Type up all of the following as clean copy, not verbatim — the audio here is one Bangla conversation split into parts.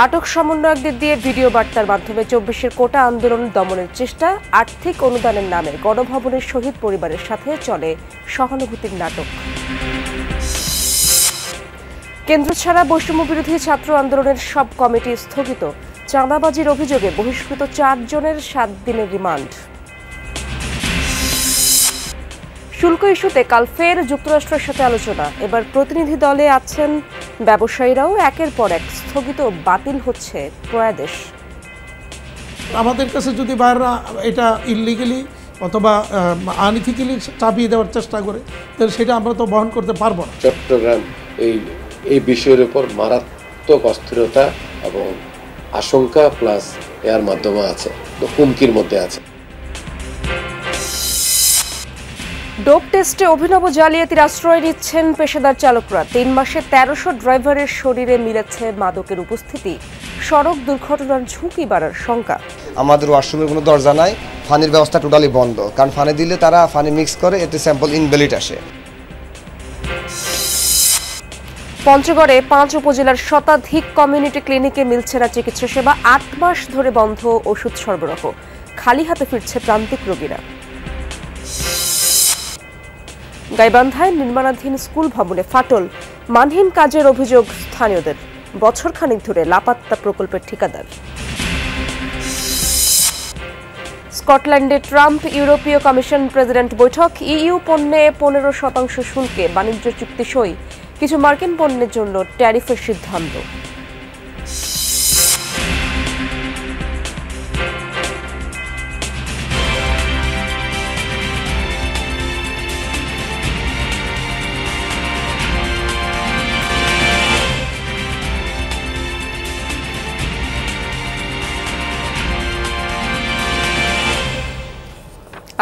আটক সমন্বয়কদের দিয়ে ভিডিও বার্তার মাধ্যমে ২৪-এর কোটা আন্দোলন দমনের চেষ্টা, আর্থিক অনুদানের নামে গণভবনের শহীদ পরিবারের সাথে চলে সহানুভূতির নাটক। কেন্দ্র ছাড়া বৈষম্য বিরোধী ছাত্র আন্দোলনের সব কমিটি স্থগিত, চাঁদাবাজির অভিযোগে বহিষ্কৃত ৪ জনের ৭ দিনের রিমান্ড। শুল্ক ইস্যুতে কাল ফের যুক্তরাষ্ট্রের সাথে আলোচনা, এবার প্রতিনিধি দলে আছেন ব্যবসায়ীরাও। একের পর এক স্থগিত বাতিল হচ্ছে প্রয়াদেশ। আমাদের কাছে যদি বাইরেরা এটা ইললিগালি অথবা আনইথিক্যালি চাপিয়ে দেওয়ার চেষ্টা করে, তাহলে সেটা আমরা তো বহন করতে পারবো না। চট্টগ্রাম এই বিষয়ের উপর মারাত্মক অস্থিরতা এবং আশঙ্কা প্লাস এর মাধ্যমে আছে, হুমকির মধ্যে আছে। ডোপ টেস্টে অভিনব জালিয়াতির আশ্রয় নিচ্ছেন পেশাদার চালকরা। ৩ মাসে ১৩০০ ড্রাইভারের শরীরে মিলেছে মাদকের উপস্থিতি। সড়ক দুর্ঘটনার ঝুঁকি বাড়ার শঙ্কা। আমাদের ওয়াশরুমের কোনো দরজা নাই, পানির ব্যবস্থা টোটালি বন্ধ, কারণ পানি দিলে তারা পানি মিক্স করে, এতে স্যাম্পল ইনভ্যালিড আসে। পঞ্চগড়ে ৫ উপজেলার শতাধিক কমিউনিটি ক্লিনিকে মিলছে না চিকিৎসা সেবা। ৮ মাস ধরে বন্ধ ওষুধ সরবরাহ, খালি হাতে ফিরছে প্রান্তিক রোগীরা। গাইবান্ধায় নির্মাণাধীন স্কুল ভবনে ফাটল, মানহীন কাজের অভিযোগ স্থানীয়দের। বছরখানেক ধরে লাপাত্তা প্রকল্পের ঠিকাদার। স্কটল্যান্ডে ট্রাম্প ইউরোপীয় কমিশন প্রেসিডেন্ট বৈঠক, ইইউ পণ্যে ১৫% শুল্কে বাণিজ্য চুক্তি সই, কিছু মার্কিন পণ্যের জন্য ট্যারিফের সিদ্ধান্ত।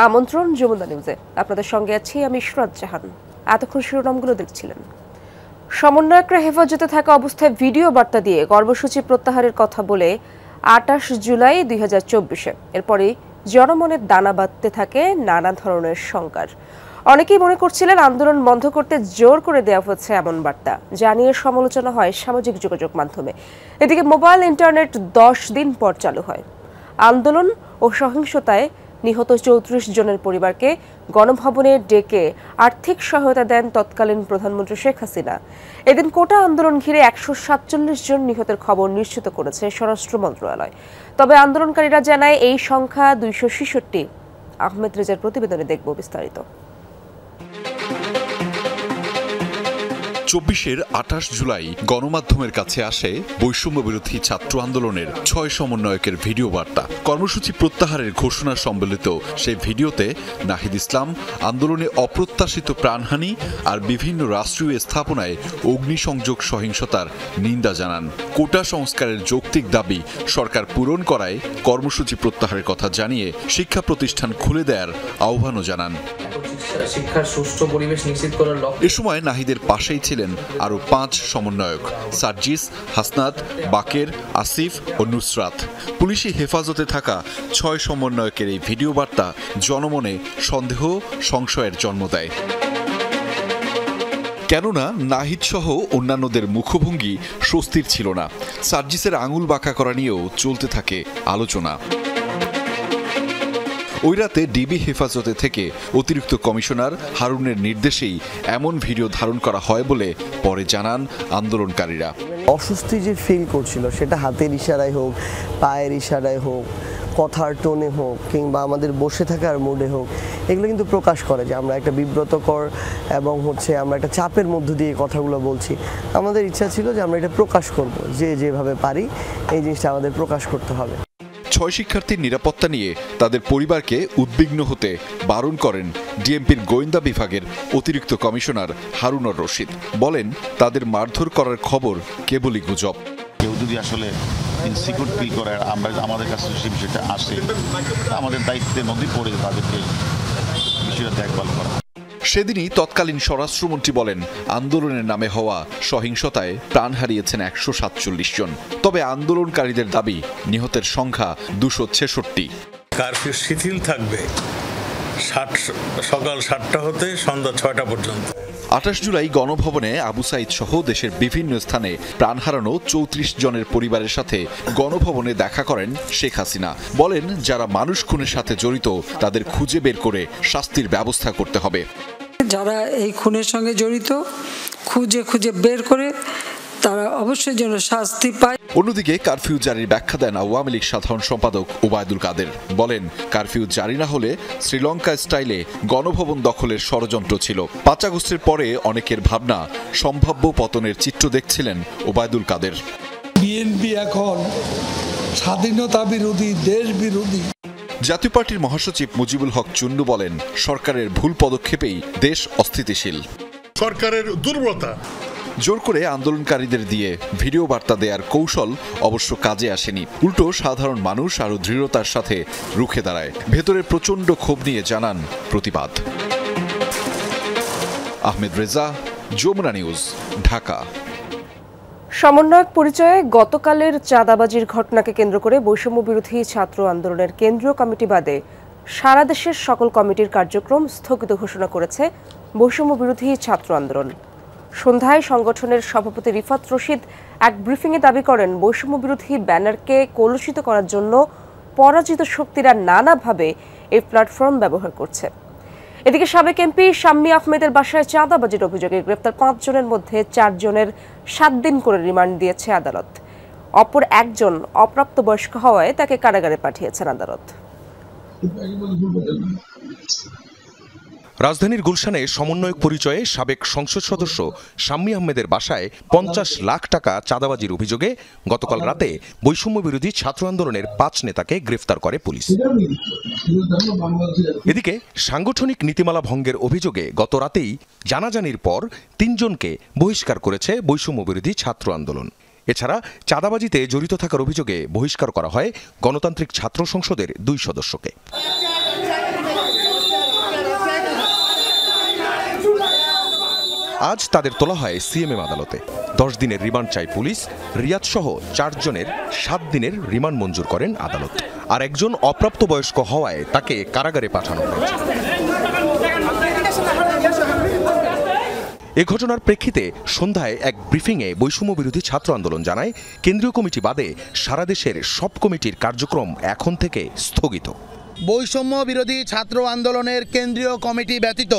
আমন্ত্রণ যমুনা নিউজে, আপনাদের সঙ্গে আছি আমি ইশরাত জাহান। এতক্ষণ শিরোনামগুলো দেখছিলেন। সমন্বয়করা হেফাজতে থাকা অবস্থায় ভিডিও বার্তা দিয়ে কর্মসূচি প্রত্যাহারের কথা বলে ২৮ জুলাই ২০২৪-এ এরপরই জনমনে দানা বাঁধতে থাকে নানা ধরনের শঙ্কার। অনেকেই মনে করছিলেন আন্দোলন বন্ধ করতে জোর করে দেওয়া হচ্ছে এমন বার্তা, যা নিয়ে সমালোচনা হয় সামাজিক যোগাযোগ মাধ্যমে। এদিকে মোবাইল ইন্টারনেট ১০ দিন পর চালু হয়। আন্দোলন ও সহিংসতায় নিহত ৩৪ জনের পরিবারকে গণভবনে ডেকে আর্থিক সহায়তা দেন তৎকালীন প্রধানমন্ত্রী শেখ হাসিনা। এদিন কোটা আন্দোলন ঘিরে ১৪৭ জন নিহতের খবর নিশ্চিত করেছে স্বরাষ্ট্র মন্ত্রণালয়। তবে আন্দোলনকারীরা জানায় এই সংখ্যা ২৬৬। আহমেদ রেজার প্রতিবেদনে দেখব বিস্তারিত। ২৪-এর ২৮ জুলাই গণমাধ্যমের কাছে আসে বৈষম্য বিরোধী ছাত্র আন্দোলনের ৬ সমন্বয়কের ভিডিও বার্তা। কর্মসূচি প্রত্যাহারের ঘোষণা সম্বলিত সেই ভিডিওতে নাহিদ ইসলাম আন্দোলনে অপ্রত্যাশিত প্রাণহানি আর বিভিন্ন রাষ্ট্রীয় স্থাপনায় অগ্নিসংযোগ সহিংসতার নিন্দা জানান। কোটা সংস্কারের যৌক্তিক দাবি সরকার পূরণ করায় কর্মসূচি প্রত্যাহারের কথা জানিয়ে শিক্ষা প্রতিষ্ঠান খুলে দেওয়ার আহ্বানও জানান। শিক্ষার সুষ্ঠু পরিবেশ নিশ্চিত করার লক্ষ্যে এ সময় নাহিদের পাশেই ছিলেন আরও ৫ সমন্বয়ক, সার্জিস, হাসনাত, বাকের, আসিফ ও নুসরাত। পুলিশি হেফাজতে থাকা ৬ সমন্বয়কের এই ভিডিও বার্তা জনমনে সন্দেহ, সংশয়ের জন্ম দেয়। কেননা নাহিদ সহ অন্যান্যদের মুখভঙ্গি স্বস্তির ছিল না। সার্জিসের আঙুল বাঁকা করা নিয়েও চলতে থাকে আলোচনা। ওই রাতে ডিবি হেফাজতে থেকে অতিরিক্ত কমিশনার হারুনের নির্দেশেই এমন ভিডিও ধারণ করা হয় বলে পরে জানান আন্দোলনকারীরা। অস্বস্তি যে ফিল করছিল, সেটা হাতের ইশারায় হোক, পায়ের ইশারায় হোক, কথার টোনে হোক, কিংবা আমাদের বসে থাকার মুডে হোক, এগুলো কিন্তু প্রকাশ করে যে আমরা একটা বিব্রতকর এবং আমরা একটা চাপের মধ্য দিয়ে কথাগুলো বলছি। আমাদের ইচ্ছা ছিল যে আমরা এটা প্রকাশ করব, যেভাবে পারি এই জিনিসটা আমাদের প্রকাশ করতে হবে। ৬ শিক্ষার্থীর নিরাপত্তা নিয়ে তাদের পরিবারকে উদ্বিগ্ন হতে বারণ করেন ডিএমপির গোয়েন্দা বিভাগের অতিরিক্ত কমিশনার হারুনুর রশিদ। বলেন, তাদের মারধর করার খবর কেবলই গুজব। কেউ যদি আসলে ইনসিকিউর ফিল করে আমাদের কাছে সেই বিষয়টা আসে, আমাদের দায়িত্বের মধ্যেই পড়ে তাদেরকে বিষয়টা দেখভাল করা। সেদিনই তৎকালীন স্বরাষ্ট্রমন্ত্রী বলেন, আন্দোলনের নামে হওয়া সহিংসতায় প্রাণ হারিয়েছেন ১৪৭ জন। তবে আন্দোলনকারীদের দাবি নিহতের সংখ্যা ২৬৬। কারফিউ শিথিল থাকবে সকাল ৭টা হতে সন্ধ্যা ৬টা পর্যন্ত। 28 জুলাই গণভবনে আবু সাইদ সহ দেশের বিভিন্ন স্থানে প্রাণ হারানো 34 জনের পরিবারের সাথে গণভবনে দেখা করেন শেখ হাসিনা। বলেন, যারা মানুষ খুনের সাথে জড়িত তাদের খুঁজে বের করে শাস্তির ব্যবস্থা করতে হবে। যারা এই খুনের সঙ্গে জড়িত খুঁজে বের করে তারা অবশ্যই যেন শাস্তি পায়। অন্যদিকে কারফিউ জারির ব্যাখ্যা দেন আওয়ামী লীগ সাধারণ সম্পাদক ওবায়দুল কাদের। বলেন, কারফিউ জারি না হলে শ্রীলঙ্কা স্টাইলে গণভবন দখলের ষড়যন্ত্র ছিল। 5 আগস্টের পরে অনেকের ভাবনা সম্ভাব্য পতনের চিত্র দেখছিলেন ওবায়দুল কাদের। বিএনপি এখন স্বাধীনতা বিরোধী, দেশ বিরোধী। জাতীয় পার্টির মহাসচিব মুজিবুল হক চুন্নু বলেন, সরকারের ভুল পদক্ষেপেই দেশ অস্থিতিশীল। সরকারের দুর্বলতা। জোর করে আন্দোলনকারীদের দিয়ে ভিডিও বার্তা দেওয়ার কৌশল অবশ্য কাজে আসেনি। উল্টো সাধারণ মানুষ আরও দৃঢ়তার সাথে রুখে দাঁড়ায়। ভেতরে প্রচণ্ড ক্ষোভ নিয়ে জানান প্রতিবাদ। আহমেদ রেজা, যমুনা নিউজ, ঢাকা। সমন্বয়ক পরিচয়ে গতকালের চাঁদাবাজির ঘটনাকে কেন্দ্র করে বৈষম্য বিরোধী ছাত্র আন্দোলনের কেন্দ্রীয় কমিটি বাদে সারা দেশের সকল কমিটির কার্যক্রম স্থগিত ঘোষণা করেছে বৈষম্য বিরোধী ছাত্র আন্দোলন। সন্ধ্যায় সংগঠনের সভাপতি রিফাত রশিদ এক ব্রিফিংয়ে দাবি করেন, বৈষম্য বিরোধী ব্যানারকে কলুষিত করার জন্য পরাজিত শক্তিরা নানাভাবে এই প্ল্যাটফর্ম ব্যবহার করছে। এদিকে সাবেক এমপি শাম্মী আহমেদের বাসায় চাঁদাবাজির অভিযোগে গ্রেপ্তার 5 জনের মধ্যে 4 জনের 7 দিন করে রিমান্ড দিয়েছে আদালত। অপর একজন অপ্রাপ্তবয়স্ক হওয়ায় তাকে কারাগারে পাঠিয়েছেন আদালত। রাজধানীর গুলশানে সমন্বয়ক পরিচয়ে সাবেক সংসদ সদস্য শাম্মী আহমেদের বাসায় 50 লাখ টাকা চাঁদাবাজির অভিযোগে গতকাল রাতে বৈষম্য বিরোধী ছাত্র আন্দোলনের 5 নেতাকে গ্রেফতার করে পুলিশ। এদিকে সাংগঠনিক নীতিমালা ভঙ্গের অভিযোগে গত রাতেই জানাজানির পর 3 জনকে বহিষ্কার করেছে বৈষম্য বিরোধী ছাত্র আন্দোলন। এছাড়া চাঁদাবাজিতে জড়িত থাকার অভিযোগে বহিষ্কার করা হয় গণতান্ত্রিক ছাত্র সংসদের 2 সদস্যকে। আজ তাদের তোলা হয় সিএমএম আদালতে। 10 দিনের রিমান্ড চায় পুলিশ। রিয়াদ সহ 4 জনের 7 দিনের রিমান্ড মঞ্জুর করেন আদালত। আর একজন অপ্রাপ্তবয়স্ক হওয়ায় তাকে কারাগারে পাঠানো হয়েছে। এ ঘটনার প্রেক্ষিতে সন্ধ্যায় এক ব্রিফিংয়ে বৈষম্য বিরোধী ছাত্র আন্দোলন জানায়, কেন্দ্রীয় কমিটি বাদে সারা দেশের সব কমিটির কার্যক্রম এখন থেকে স্থগিত। বৈষম্য বিরোধী ছাত্র আন্দোলনের কেন্দ্রীয় কমিটি ব্যতীত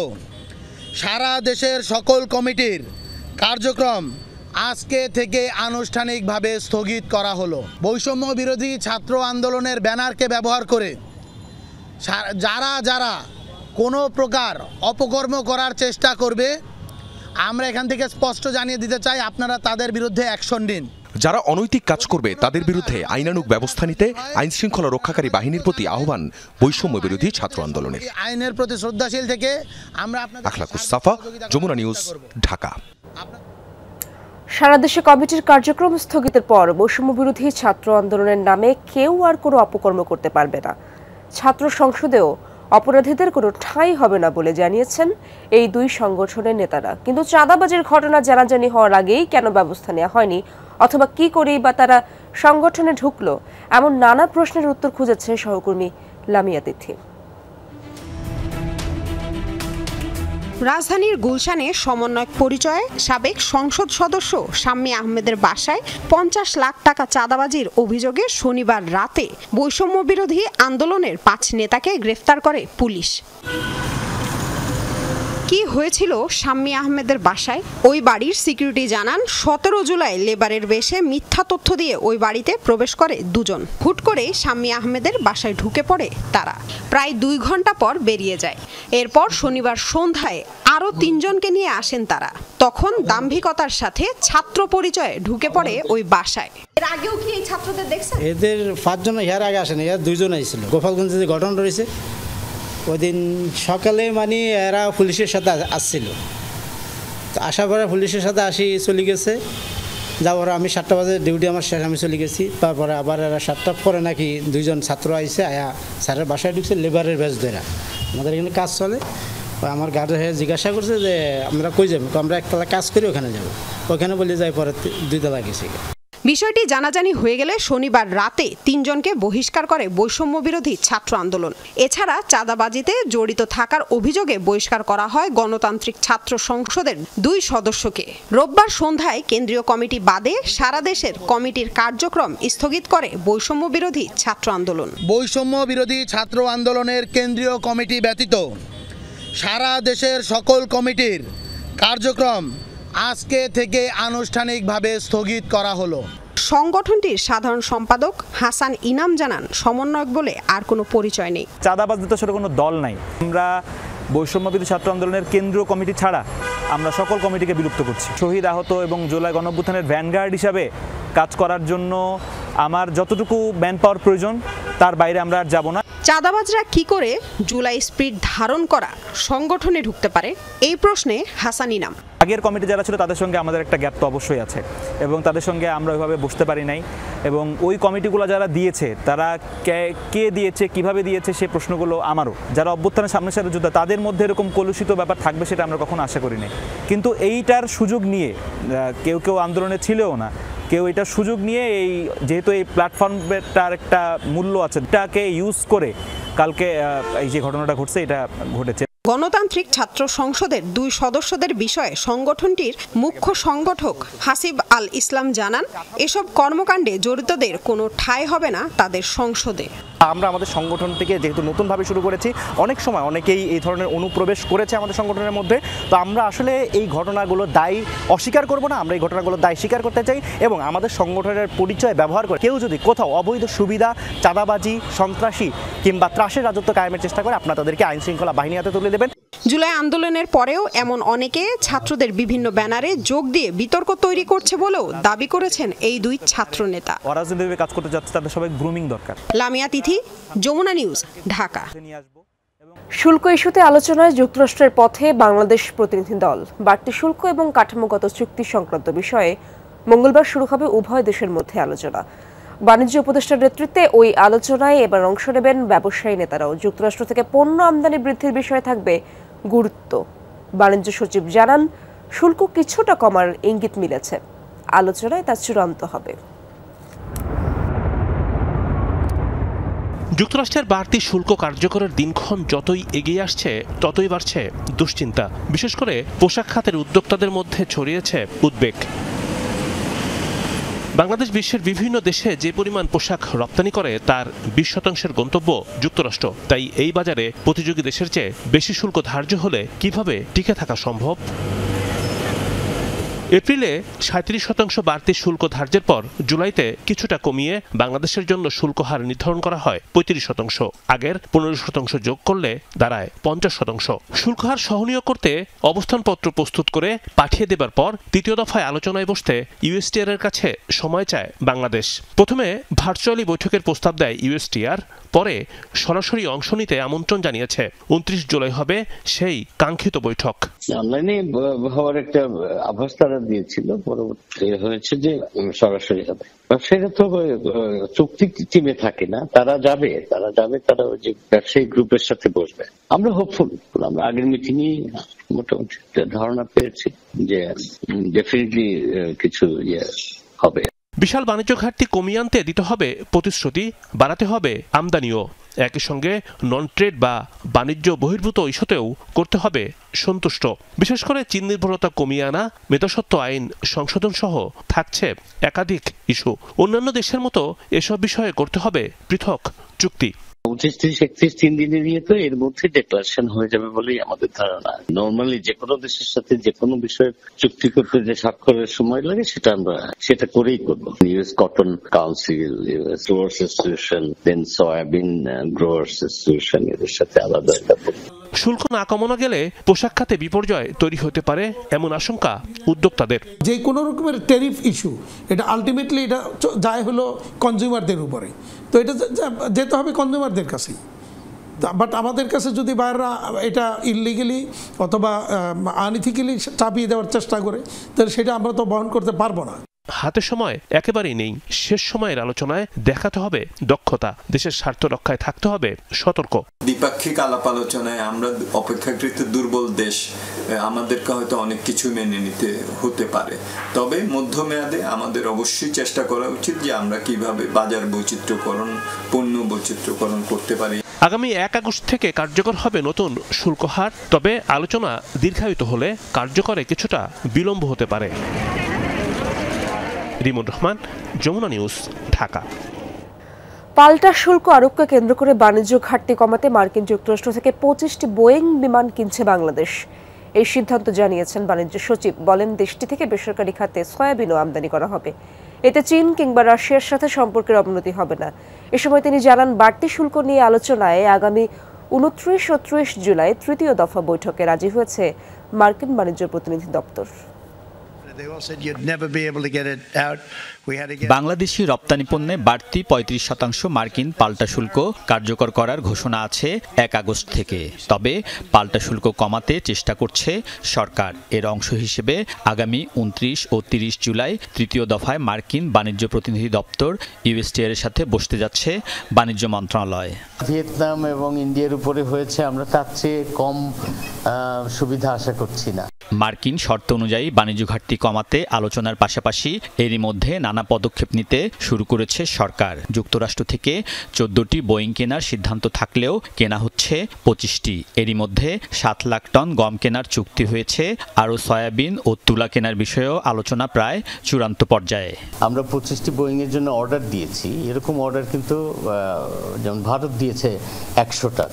সারা দেশের সকল কমিটির কার্যক্রম আজকে থেকে আনুষ্ঠানিকভাবে স্থগিত করা হলো। বৈষম্য বিরোধী ছাত্র আন্দোলনের ব্যানারকে ব্যবহার করে যারা কোনো প্রকার অপকর্ম করার চেষ্টা করবে, আমরা এখান থেকে স্পষ্ট জানিয়ে দিতে চাই, আপনারা তাদের বিরুদ্ধে অ্যাকশন নিন। যারা অনৈতিক কাজ করবে তাদের বিরুদ্ধে আইনানুগ ব্যবস্থা নিতে আইন শৃঙ্খলা রক্ষাকারী বাহিনীর প্রতি আহ্বান বৈষম্য বিরোধী ছাত্র আন্দোলনের। আইনের প্রতি শ্রদ্ধাশীল থেকে আমরা আখলাকুস সাফা, যমুনা নিউজ, ঢাকা। সারা দেশে কমিটির কার্যক্রম স্থগিতের পর বৈষম্য বিরোধী ছাত্র আন্দোলনের নামে কেউ আর কোনো অপকর্ম করতে পারবে না। ছাত্র সংসদেও অপরাধীদের কোনো ঠাঁই হবে না বলে জানিয়েছেন এই 2 সংগঠনের নেতারা। কিন্তু চাঁদাবাজির ঘটনা জানাজানি হওয়ার আগেই কেন ব্যবস্থা নেওয়া হয়নি, অথবা কি করেই বা তারা সংগঠনে ঢুকলো, এমন নানা প্রশ্নের উত্তর খুঁজেছে সহকর্মী লামিয়া তিথি। রাজধানীর গুলশানে সমন্বয়ক পরিচয়ে সাবেক সংসদ সদস্য শাম্মী আহমেদের বাসায় 50 লাখ টাকা চাঁদাবাজির অভিযোগে শনিবার রাতে বৈষম্য বিরোধী আন্দোলনের 5 নেতাকে গ্রেফতার করে পুলিশ। কি হয়েছিল শাম্মী আহমেদের বাসায়? ওই বাড়ির সিকিউরিটি জানান, 17 জুলাই লেবারের বেশে মিথ্যা তথ্য দিয়ে ওই বাড়িতে প্রবেশ করে 2 জন। হুট করে শাম্মী আহমেদের বাসায় ঢুকে পড়ে তারা। প্রায় 2 ঘন্টা পর বেরিয়ে যায়। এরপর শনিবার সন্ধ্যায় আরও 3 জনকে নিয়ে আসেন তারা। তখন দাম্ভিকতার সাথে ছাত্র পরিচয়ে ঢুকে পড়ে ওই বাসায়। এর আগেও কি এই ছাত্রদের দেখছেন? এদের 5 জন এর আগে আসেনি, এর 2 জন আইছিল। গোপালগঞ্জে যে ঘটনা রয়েছে ওই দিন সকালে মানে এরা পুলিশের সাথে আসছিল, তো আসার পরে পুলিশের সাথে চলে গেছে। যাওয়ার আমি 7টা বাজে ডিউটি আমার শেষ, আমি চলে গেছি। তারপরে আবার এরা 7টার পরে নাকি 2 জন ছাত্র আইসে আয়া স্যারের বাসায় ঢুকছে লেবারের বেশ ধরে। আমাদের এখানে কাজ চলে। আমার গার্ড হয়ে জিজ্ঞাসা করছে যে আমরা কই যাবো, আমরা একতলা কাজ করি ওখানে যাবো। ওখানে বলে যাই, পরে 2 তলা গেছি। বিষয়টি জানাজানি হয়ে গেলে শনিবার রাতে ৩ জনকে বহিষ্কার করে বৈষম্য বিরোধী ছাত্র আন্দোলন। এছাড়া চাঁদাবাজিতে জড়িত থাকার অভিযোগে বহিষ্কার করা হয় গণতান্ত্রিক ছাত্র সংসদের ২ সদস্যকে। রোববার সন্ধ্যায় কেন্দ্রীয় কমিটি বাদে সারা দেশের কমিটির কার্যক্রম স্থগিত করে বৈষম্য বিরোধী ছাত্র আন্দোলন। বৈষম্য বিরোধী ছাত্র আন্দোলনের কেন্দ্রীয় কমিটি ব্যতীত সারা দেশের সকল কমিটির কার্যক্রম আজকে থেকে আনুষ্ঠানিকভাবে স্থগিত করা হলো। সংগঠনটির সাধারণ সম্পাদক হাসান ইনাম জানান, সমন্বয়ক বলে আর কোনো পরিচয় নেই। চাঁদাবাজিতে আসলে কোনো দল নাই। আমরা বৈষম্য বিরোধী ছাত্র আন্দোলনের কেন্দ্রীয় কমিটি ছাড়া আমরা সকল কমিটিকে বিলুপ্ত করছি। শহীদ, আহত এবং জুলাই গণঅভ্যুত্থানের ভ্যানগার্ড হিসাবে কাজ করার জন্য আমার যতটুকু ম্যান পাওয়ার প্রয়োজন তার বাইরে আমরা আর যাব না। চাঁদাবাজরা কি করে জুলাই স্পিরিট ধারণ করা সংগঠনে ঢুকতে পারে, এই প্রশ্নে হাসান ইনাম। আগের কমিটি যারা ছিল তাদের সঙ্গে আমাদের একটা গ্যাপ তো অবশ্যই আছে এবং তাদের সঙ্গে আমরা ওইভাবে বসতে পারি নাই এবং ওই কমিটিগুলো যারা দিয়েছে তারা কে দিয়েছে, কিভাবে দিয়েছে, সেই প্রশ্নগুলো আমারও। যারা অভ্যুত্থানের সামনে সাথে যুদ্ধ তাদের মধ্যে এরকম কলুষিত ব্যাপার থাকবে সেটা আমরা কখনো আশা করি নাই। কিন্তু এইটার সুযোগ নিয়ে কেউ আন্দোলনে ছিলও না, কেউ এটার সুযোগ নিয়ে এই যেহেতু এই প্ল্যাটফর্মটার একটা মূল্য আছে এটাকে ইউজ করে কালকে এই যে ঘটনাটা ঘটছে এটা ঘটেছে। গণতান্ত্রিক ছাত্র সংসদের 2 সদস্যদের বিষয়ে সংগঠনটির মুখ্য সংগঠক হাসিব আল ইসলাম জানান, এসব কর্মকাণ্ডে জড়িতদের কোনো ঠাঁই হবে না তাদের সংসদে। আমরা আমাদের সংগঠনটিকে যেহেতু নতুনভাবে শুরু করেছি, অনেক সময় অনেকেই এই ধরনের অনুপ্রবেশ করেছে আমাদের সংগঠনের মধ্যে। তো আমরা আসলে এই ঘটনাগুলো দায়ী অস্বীকার করব না, আমরা এই ঘটনাগুলো দায়ী স্বীকার করতে চাই এবং আমাদের সংগঠনের পরিচয় ব্যবহার করে কেউ যদি কোথাও অবৈধ সুবিধা, চাঁদাবাজি, সন্ত্রাসী কিংবা ত্রাসের রাজত্ব কায়েমের চেষ্টা করে আপনারা তাদেরকে আইন শৃঙ্খলা বাহিনী হাতে তুলে দেবেন। জুলাই আন্দোলনের পরেও এমন অনেকে ছাত্রদের বিভিন্ন ব্যানারে যোগ দিয়ে বিতর্ক তৈরি করছে বলেও দাবি করেছেন এই 2 ছাত্র নেতা। অরাজনৈতিকভাবে কাজ করতে যাচ্ছে তাদের সবাই গ্রুমিং দরকার। লামিয়া তিথি, যমুনা নিউজ, ঢাকা। শুল্ক ইস্যুতে আলোচনায় যুক্তরাষ্ট্রের পথে বাংলাদেশ প্রতিনিধি দল। বাড়তি শুল্ক এবং কাঠামোগত চুক্তি সংক্রান্ত বিষয়ে মঙ্গলবার শুরু হবে উভয় দেশের মধ্যে আলোচনা। বাণিজ্য উপদেষ্টার নেতৃত্বে ওই আলোচনায় এবার অংশ নেবেন ব্যবসায়ী নেতারাও। যুক্তরাষ্ট্র থেকে পণ্য আমদানি বৃদ্ধির বিষয়ে থাকবে গুরুত্ব। বাণিজ্য সচিব জানান, শুল্ক কিছুটা কমার ইঙ্গিত মিলেছে, আলোচনায় তা চূড়ান্ত হবে। যুক্তরাষ্ট্রের বাড়তি শুল্ক কার্যকরের দিনক্ষণ যতই এগিয়ে আসছে ততই বাড়ছে দুশ্চিন্তা। বিশেষ করে পোশাক খাতের উদ্যোক্তাদের মধ্যে ছড়িয়েছে উদ্বেগ। বাংলাদেশ বিশ্বের বিভিন্ন দেশে যে পরিমাণ পোশাক রপ্তানি করে তার 20% গন্তব্য যুক্তরাষ্ট্র। তাই এই বাজারে প্রতিযোগী দেশের চেয়ে বেশি শুল্ক ধার্য হলে কিভাবে টিকে থাকা সম্ভব? এপ্রিলে 37% বাড়তি শুল্ক ধার্যের পর জুলাইতে কিছুটা কমিয়ে বাংলাদেশের জন্য শুল্ক হার নির্ধারণ করা হয় 35%। আগের 15% যোগ করলে দাঁড়ায় 50%। শুল্ক হার সহনীয় করতে অবস্থানপত্র প্রস্তুত করে পাঠিয়ে দেবার পর তৃতীয় দফায় আলোচনায় বসতে ইউএসটিআর এর কাছে সময় চায় বাংলাদেশ। প্রথমে ভার্চুয়ালি বৈঠকের প্রস্তাব দেয় ইউএসটিআর, পরে সরাসরি অংশ নিতে আমন্ত্রণ জানিয়েছে। 29 জুলাই হবে সেই কাঙ্ক্ষিত বৈঠক। অনলাইনে হওয়ার একটা আভাস তারা দিয়েছিল, পরবর্তী হয়েছে যে সরাসরি হবে। ব্যবসায়ীরা তো চুক্তি টিমে থাকে না, তারা যাবে তারা ওই যে ব্যবসায়ী গ্রুপের সাথে বসবে। আমরা হোপফুল, আমরা আগের মিটিংয়ে মোটামুটি ধারণা পেয়েছি যে ডেফিনেটলি কিছু হবে। বিশাল বাণিজ্য ঘাটতি কমিয়ে আনতে দিতে হবে প্রতিশ্রুতি, বাড়াতে হবে আমদানিও। একই সঙ্গে নন ট্রেড বা বাণিজ্য বহির্ভূত ইস্যুতেও করতে হবে সন্তুষ্ট। বিশেষ করে চীন নির্ভরতা কমিয়ে আনা, মেধাস্বত্ব আইন সংশোধন সহ থাকছে একাধিক ইস্যু। অন্যান্য দেশের মতো এসব বিষয়ে করতে হবে পৃথক চুক্তি। 29-31 3 দিনে নিয়ে তো এর মধ্যে ডিক্লারেশন হয়ে যাবে বলেই আমাদের ধারণা। নর্মালি যে কোনো দেশের সাথে যে কোনো বিষয়ে চুক্তি করতে যে স্বাক্ষরের সময় লাগে সেটা করেই করবো। US cotton council, US growers association, then soybean growers association, এদের সাথে আলাদা একটা শুল্ক না কমানো গেলে পোশাক খাতে বিপর্যয় তৈরি হতে পারে এমন আশঙ্কা উদ্যোক্তাদের। যে কোনো রকমের ট্যারিফ ইস্যু এটা আলটিমেটলি এটা যায় হলো কনজিউমারদের উপরে, তো এটা যেতে হবে কনজিউমারদের কাছেই। বাট আমাদের কাছে যদি বাইরেরা এটা ইললিগালি অথবা আনইথিক্যালি চাপিয়ে দেওয়ার চেষ্টা করে তাহলে সেটা আমরা তো বহন করতে পারবো না। হাতে সময় একেবারেই নেই। শেষ সময়ের আলোচনায় দেখাতে হবে দক্ষতা, দেশের স্বার্থ রক্ষায় থাকতে হবে সতর্ক। দ্বিপাক্ষিক আলাপ আলোচনায় আমরা অপেক্ষাকৃত দুর্বল দেশ, আমাদেরকে হয়তো অনেক কিছু মেনে নিতে হতে পারে, তবে মধ্যমেয়াদে আমাদের অবশ্যই চেষ্টা করা উচিত যে আমরা কিভাবে বাজার বৈচিত্র্যকরণ, পণ্য বৈচিত্র্যকরণ করতে পারি। আগামী 1 আগস্ট থেকে কার্যকর হবে নতুন শুল্ক হার, তবে আলোচনা দীর্ঘায়িত হলে কার্যকরে কিছুটা বিলম্ব হতে পারে। রিমন রহমান, যমুনা নিউজ, ঢাকা। পাল্টা শুল্ক আরোপকে কেন্দ্র করে বাণিজ্য ঘাটতি কমাতে মার্কিন যুক্তরাষ্ট্র থেকে 25টি বোয়িং বিমান কিনছে বাংলাদেশ। এই সিদ্ধান্ত জানিয়েছেন বাণিজ্য সচিব। বলেন, দেশটি থেকে বেসরকারি খাতে সয়াবিনও আমদানি করা হবে। এতে চীন কিংবা রাশিয়ার সাথে সম্পর্কের অবনতি হবে না। এ সময় তিনি জানান, বাড়তি শুল্ক নিয়ে আলোচনায় আগামী 29 ও 30 জুলাই তৃতীয় দফা বৈঠকে রাজি হয়েছে মার্কিন বাণিজ্য প্রতিনিধি দপ্তর। বাংলাদেশি রপ্তানি পণ্যে বাড়তি 35% মার্কিন পাল্টা শুল্ক কার্যকর করার ঘোষণা আছে 1 আগস্ট থেকে। তবে পাল্টা শুল্ক কমাতে চেষ্টা করছে সরকার। এর অংশ হিসেবে আগামী 29 ও 30 জুলাই তৃতীয় দফায় মার্কিন বাণিজ্য প্রতিনিধি দপ্তর ইউএসটিআর এর সাথে বসতে যাচ্ছে বাণিজ্য মন্ত্রণালয়। ভিয়েতনাম এবং ইন্ডিয়ার উপরে হয়েছে, আমরা তার চেয়ে কম সুবিধা আশা করছি না। মার্কিন শর্ত অনুযায়ী বাণিজ্য ঘাটতি কমাতে আলোচনার পাশাপাশি এরই মধ্যে নানা পদক্ষেপ নিতে শুরু করেছে সরকার। যুক্তরাষ্ট্র থেকে 14টি বোয়িং কেনার সিদ্ধান্ত থাকলেও কেনা হচ্ছে 25টি। এরই মধ্যে 7 লাখ টন গম কেনার চুক্তি হয়েছে। আরও সয়াবিন ও তুলা কেনার বিষয়েও আলোচনা প্রায় চূড়ান্ত পর্যায়ে। আমরা 25টি বোয়িং এর জন্য অর্ডার দিয়েছি। এরকম অর্ডার কিন্তু যেমন ভারত দিয়েছে 100টা,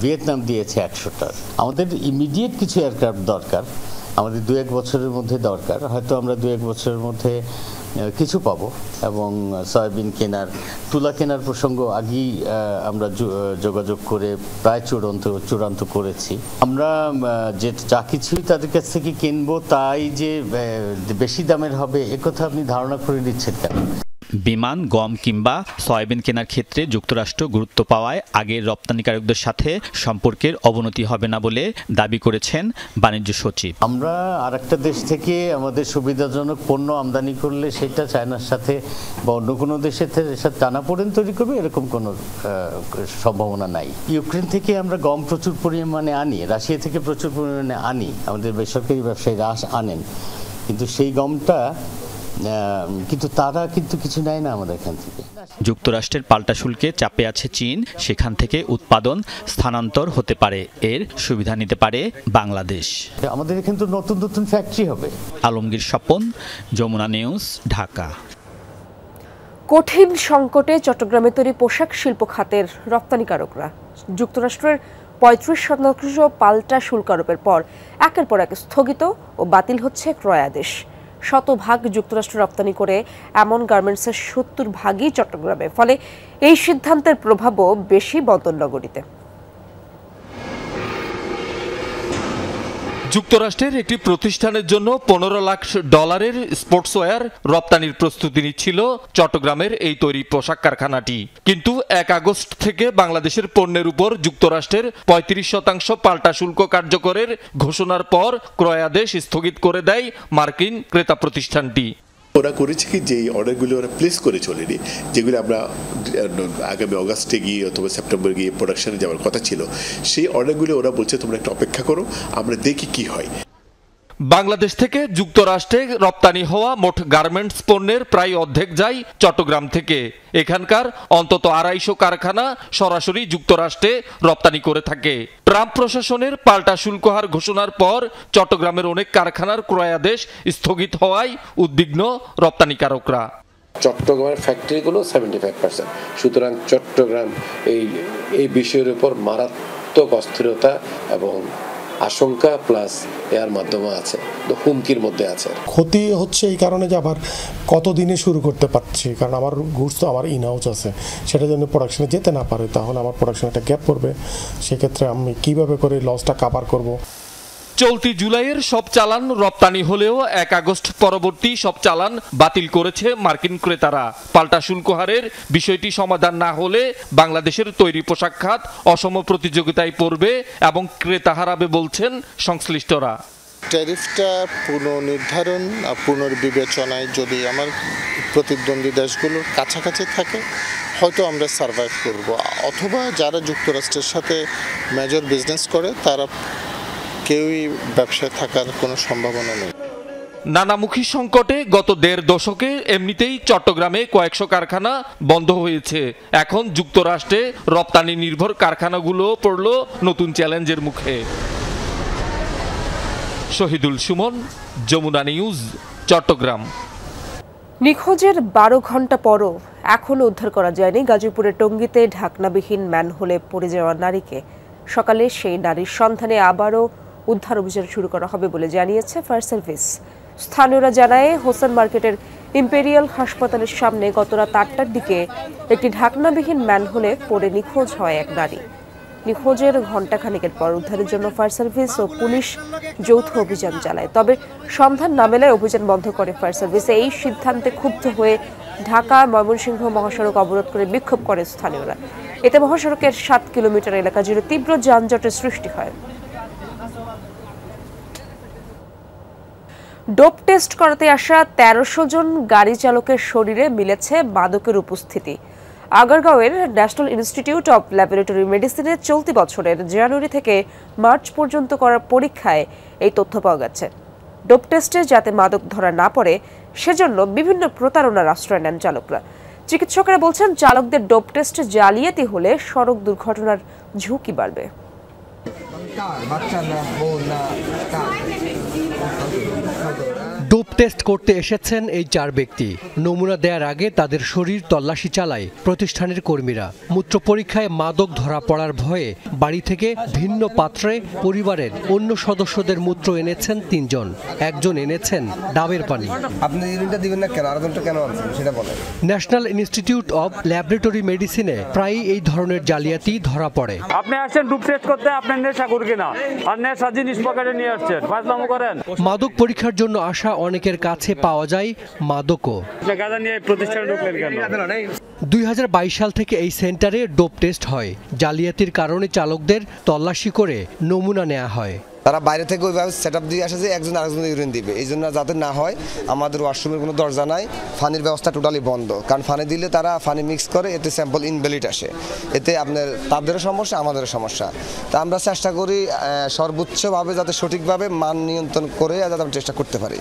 ভিয়েতনাম দিয়েছে 100টা। আমাদের ইমিডিয়েট কিছু এয়ারক্রাফট দরকার, আমাদের 2-1 বছরের মধ্যে দরকার। হয়তো আমরা 2-1 বছরের মধ্যে কিছু পাবো। এবং সয়াবিন কেনার, তুলা কেনার প্রসঙ্গ আগেই আমরা যোগাযোগ করে প্রায় চূড়ান্ত করেছি। আমরা যে যা কিছুই তাদের কাছ থেকে কিনবো তাই যে বেশি দামের হবে একথা আপনি ধারণা করে নিচ্ছেন কেন? বিমান, গম কিংবা সয়াবিন কেনার ক্ষেত্রে যুক্তরাষ্ট্র গুরুত্ব পাওয়ায় আগের রপ্তানিকারকদের সাথে সম্পর্কের অবনতি হবে না বলে দাবি করেছেন বাণিজ্য সচিব। আমরা আরেকটা দেশ থেকে আমাদের সুবিধাজনক পণ্য আমদানি করলে সেটা চায়নার সাথে বা অন্য কোনো দেশের সাথে টানাপোড়েন তৈরি করবে এরকম কোনো সম্ভাবনা নাই। ইউক্রেন থেকে আমরা গম প্রচুর পরিমাণে আনি, রাশিয়া থেকে প্রচুর পরিমাণে আনি, আমাদের বেসরকারি ব্যবসায়ীরা আনেন, কিন্তু সেই গমটা তারা কিন্তু কিছু নেয় না আমাদের এখান থেকে। যুক্তরাষ্ট্রের পাল্টা শুল্কে চাপে আছে চীন, সেখান থেকে উৎপাদন স্থানান্তর হতে পারে। এর সুবিধা নিতে পারে বাংলাদেশ। আমাদের এখানে তো নতুন নতুন ফ্যাক্টরি হবে। আলমগীর স্বপন, যমুনা নিউজ, ঢাকা। কঠিন সংকটে চট্টগ্রামে তৈরি পোশাক শিল্প খাতের রপ্তানিকারকরা যুক্তরাষ্ট্রের 35% পাল্টা শুল্ক আরোপের পর একের পর এক স্থগিত ও বাতিল হচ্ছে ক্রয়াদেশ। শতভাগ যুক্তরাষ্ট্র রপ্তানি করে এমন গার্মেন্টসের 70% চট্টগ্রামে। ফলে এই সিদ্ধান্তের প্রভাবও বেশি বন্দরনগরীতে। যুক্তরাষ্ট্রের একটি প্রতিষ্ঠানের জন্য $15 লাখ স্পোর্টসওয়্যার রপ্তানির প্রস্তুতি নিচ্ছিল চট্টগ্রামের এই তৈরি পোশাক কারখানাটি। কিন্তু 1 আগস্ট থেকে বাংলাদেশের পণ্যের উপর যুক্তরাষ্ট্রের 35% পাল্টা শুল্ক কার্যকরের ঘোষণার পর ক্রয়াদেশ স্থগিত করে দেয় মার্কিন ক্রেতা প্রতিষ্ঠানটি। ওরা করেছে কি, যে অর্ডারগুলো ওরা প্লেস করে চলেনি, যেগুলো আমরা আগামী অগাস্টে গিয়ে অথবা সেপ্টেম্বরে গিয়ে প্রোডাকশনে যাওয়ার কথা ছিল, সেই অর্ডারগুলো ওরা বলছে তোমরা একটু অপেক্ষা করো, আমরা দেখি কি হয়। বাংলাদেশ থেকে যুক্তরাষ্ট্রে রপ্তানি হওয়া মোট গার্মেন্টস পণ্যের প্রায় অর্ধেক যায় চট্টগ্রাম থেকে। এখানকার অন্তত 250 কারখানা সরাসরি যুক্তরাষ্ট্রে রপ্তানি করে থাকে। ট্রাম্প প্রশাসনের পাল্টা শুল্ক হার ঘোষণার পর চট্টগ্রামের অনেক কারখানার ক্রয়াদেশ স্থগিত হওয়ায় উদ্বিগ্ন রপ্তানিকারকরা। চট্টগ্রামের ফ্যাক্টরিগুলো 75%, সুতরাং চট্টগ্রাম এই বিষয়ের উপর মারাত্মক অস্থিরতা এবং আশঙ্কা প্লাস এর মাধ্যমে আছে, হুমকির মধ্যে আছে। ক্ষতি হচ্ছে এই কারণে যে আবার কতদিনে শুরু করতে পারছি, কারণ আমার গুডস তো আমার ইনহাউস আছে, সেটা যদি প্রোডাকশনে যেতে না পারে তাহলে আমার প্রোডাকশনে একটা গ্যাপ পড়বে। সেক্ষেত্রে আমি কিভাবে করে লসটা কাভার করব। চলতি জুলাইয়ের সব চালান রপ্তানি হলেও 1 আগস্ট পরবর্তী সব চালান বাতিল করেছে মার্কিন ক্রেতারা। পাল্টা শুল্ক হারের বিষয়টি সমাধান না হলে বাংলাদেশের তৈরি পোশাক খাত অসম প্রতিযোগিতায় পড়বে এবং ক্রেতা হারাবে বলছেন সংশ্লিষ্টরা। ট্যারিফটা পুনর্নির্ধারণ পুনর্বিবেচনায় যদি আমার প্রতিদ্বন্দ্বী দেশগুলোর কাছাকাছি থাকে হয়তো আমরা সার্ভাইভ করব, অথবা যারা যুক্তরাষ্ট্রের সাথে মেজর বিজনেস করে তারা কেউই ব্যবসায় থাকার কোনো সম্ভাবনা নেই। নানামুখী সংকটে গত ১.৫ দশকে এমনিতেই চট্টগ্রামে কয়েকশো কারখানা বন্ধ হয়েছে। এখন যুক্তরাষ্ট্রে রপ্তানি নির্ভর কারখানাগুলো পড়ল নতুন চ্যালেঞ্জের মুখে। শহীদুল সুমন, যমুনা নিউজ, চট্টগ্রাম। নিখোঁজের ১২ ঘন্টা পরও এখনও উদ্ধার করা যায়নি গাজীপুরের টঙ্গীতে ঢাকনাবিহীন ম্যানহোলে পড়ে যাওয়া নারীকে। সকালে সেই নারীর সন্ধানে আবারও উদ্ধার অভিযান শুরু করা হবে বলে জানিয়েছে ফায়ার সার্ভিস। স্থানীয়রা জানায় হোসেন মার্কেটের ইম্পেরিয়াল হাসপাতালের সামনে গত রাত ৮টার দিকে একটি ঢাকনাবিহীন ম্যানহোলে পড়ে নিখোঁজ হয় এক নারী। নিখোঁজের ঘণ্টাখানেকের পর উদ্ধারের জন্য ফায়ার সার্ভিস ও পুলিশ যৌথ অভিযান চালায়, তবে সন্ধান না মেলায় অভিযান বন্ধ করে ফায়ার সার্ভিস। এই সিদ্ধান্তে ক্ষুব্ধ হয়ে ঢাকা ময়মনসিংহ মহাসড়ক অবরোধ করে বিক্ষোভ করে স্থানীয়রা। এতে মহাসড়কের ৭ কিলোমিটার এলাকা জুড়ে তীব্র যানজটের সৃষ্টি হয়। ডোপ টেস্ট করাতে আসা ১৩০০ জন গাড়ি চালকের শরীরে মিলেছে মাদকের উপস্থিতি। আগারগাঁওয়ের ন্যাশনাল ইনস্টিটিউট অব ল্যাবরেটরি মেডিসিনে চলতি বছরের জানুয়ারি থেকে মার্চ পর্যন্ত করা পরীক্ষায় এই তথ্য পাওয়া গেছে। ডোপ টেস্টে যাতে মাদক ধরা না পড়ে সেজন্য বিভিন্ন প্রতারণার আশ্রয় নেন চালকরা। চিকিৎসকেরা বলছেন, চালকদের ডোপ টেস্ট জালিয়াতি হলে সড়ক দুর্ঘটনার ঝুঁকি বাড়বে। ডোপ টেস্ট করতে এসেছেন এই ৪ ব্যক্তি। নমুনা দেওয়ার আগে তাদের শরীর তল্লাশি চালায় প্রতিষ্ঠানের কর্মীরা। মূত্র পরীক্ষায় মাদক ধরা পড়ার ভয়ে বাড়ি থেকে ভিন্ন পাত্রে পরিবারের অন্য সদস্যদের মূত্র এনেছেন ৩ জন। একজন এনেছেন ডাবের পানি। আপনি ইউরিনটা দিবেন না কেন? আরেকজনটা কেন আনছেন সেটা বলেন। ন্যাশনাল ইনস্টিটিউট অব ল্যাবরেটরি মেডিসিনে প্রায়ই এই ধরনের জালিয়াতি ধরা পড়ে। আপনি আসছেন ডোপ টেস্ট করতে, আপনার নেশা করি কিনা আর নেশা জিনিস পকেটে নিয়ে আসছেন, ফাজলামো করেন। মাদক পরীক্ষার জন্য আসা অনেকের কাছে পাওয়া যায় মাদকও। ২০২২ সাল থেকে এই সেন্টারে ডোপ টেস্ট হয়। জালিয়াতির কারণে চালকদের তল্লাশি করে নমুনা নেওয়া হয়। তারা বাইরে থেকে ওইভাবে সেট আপ দিয়ে আসে যে একজন আরেকজনের ইউরিন দিবে, এই জন্য যাতে না হয় আমাদের ওয়াশরুমের কোনো দরজা নাই, ফানির ব্যবস্থা টোটালি বন্ধ। কারণ ফানি দিলে তারা ফানি মিক্স করে, এতে স্যাম্পল ইনভ্যালিড আসে, এতে আপনার তাদেরও সমস্যা আমাদেরও সমস্যা। তা আমরা চেষ্টা করি সর্বোচ্চভাবে যাতে সঠিকভাবে মান নিয়ন্ত্রণ করে যাতে আমরা চেষ্টা করতে পারি।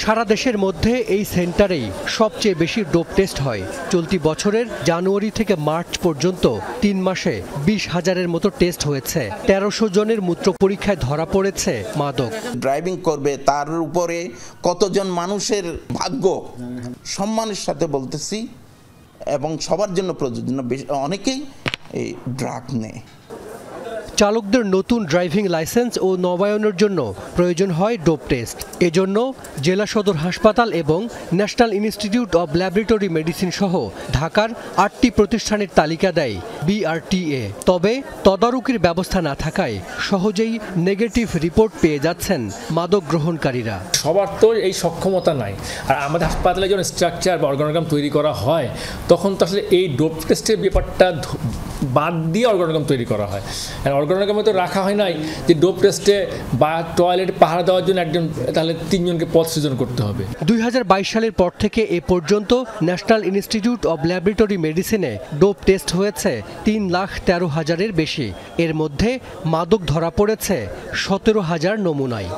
সারা দেশের মধ্যে এই সেন্টারেই সবচেয়ে বেশি ডোপ টেস্ট হয়। চলতি বছরের জানুয়ারি থেকে মার্চ পর্যন্ত ৩ মাসে ২০,০০০-এর মতো টেস্ট হয়েছে। ১৩০০ জনের মূত্র পরীক্ষায় ধরা পড়েছে মাদক। ড্রাইভিং করবে তার উপরে কতজন মানুষের ভাগ্য, সম্মানের সাথে বলতেছি, এবং সবার জন্য প্রযোজ্য। অনেকেই এই ড্রাগ নেয়। চালকদের নতুন ড্রাইভিং লাইসেন্স ও নবায়নের জন্য প্রয়োজন হয় ডোপ টেস্ট। এজন্য জেলা সদর হাসপাতাল এবং national institute of laboratory medicine সহ ঢাকার ৮টি প্রতিষ্ঠানের তালিকা দেয় বিআরটিএ। তবে তদারকির ব্যবস্থা না থাকায় সহজেই নেগেটিভ রিপোর্ট পেয়ে যাচ্ছেন মাদক গ্রহণকারীরা। সবার তো এই সক্ষমতা নাই। আর আমাদের হাসপাতালে যখন স্ট্রাকচার বা অর্গানোগ্রাম তৈরি করা হয় তখন তো আসলে এই ডোপ টেস্টের ব্যাপারটা বাদ দিয়ে অর্গানোগ্রাম তৈরি করা হয়। অর্গানোগ্রামে তো রাখা হয় নাই যে ডোপ টেস্টে বা টয়লেট পাহারা দেওয়ার জন্য একজন, তাহলে 3 জনকে পদ সৃজন করতে হবে। ২০২২ সালের পর থেকে এ পর্যন্ত ন্যাশনাল ইনস্টিটিউট অব ল্যাবরেটরি মেডিসিনে ডোপ টেস্ট হয়েছে ৩,১৩,০০০-এর বেশি। এর মধ্যে মাদক ধরা পড়েছে ১৭,০০০ নমুনায়।